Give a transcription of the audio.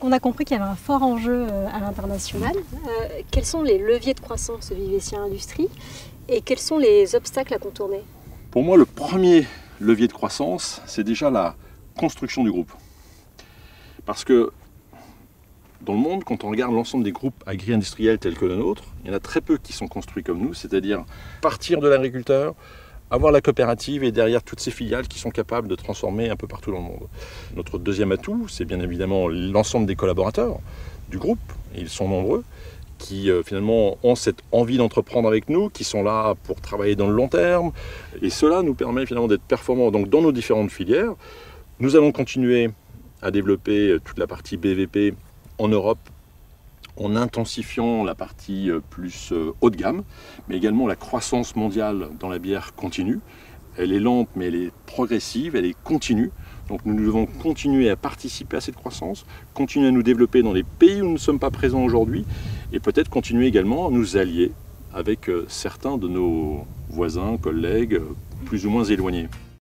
On a compris qu'il y avait un fort enjeu à l'international. Quels sont les leviers de croissance de Vivescia Industries et quels sont les obstacles à contourner? Pour moi, le premier levier de croissance, c'est déjà la construction du groupe. Parce que dans le monde, quand on regarde l'ensemble des groupes agri-industriels tels que le nôtre, il y en a très peu qui sont construits comme nous, c'est-à-dire partir de l'agriculteur, avoir la coopérative et derrière toutes ces filiales qui sont capables de transformer un peu partout dans le monde. Notre deuxième atout, c'est bien évidemment l'ensemble des collaborateurs du groupe, et ils sont nombreux, qui finalement ont cette envie d'entreprendre avec nous, qui sont là pour travailler dans le long terme. Et cela nous permet finalement d'être performants donc, dans nos différentes filières. Nous allons continuer à développer toute la partie BVP en Europe, en intensifiant la partie plus haut de gamme, mais également la croissance mondiale dans la bière continue. Elle est lente, mais elle est progressive, elle est continue. Donc nous devons continuer à participer à cette croissance, continuer à nous développer dans les pays où nous ne sommes pas présents aujourd'hui, et peut-être continuer également à nous allier avec certains de nos voisins, collègues, plus ou moins éloignés.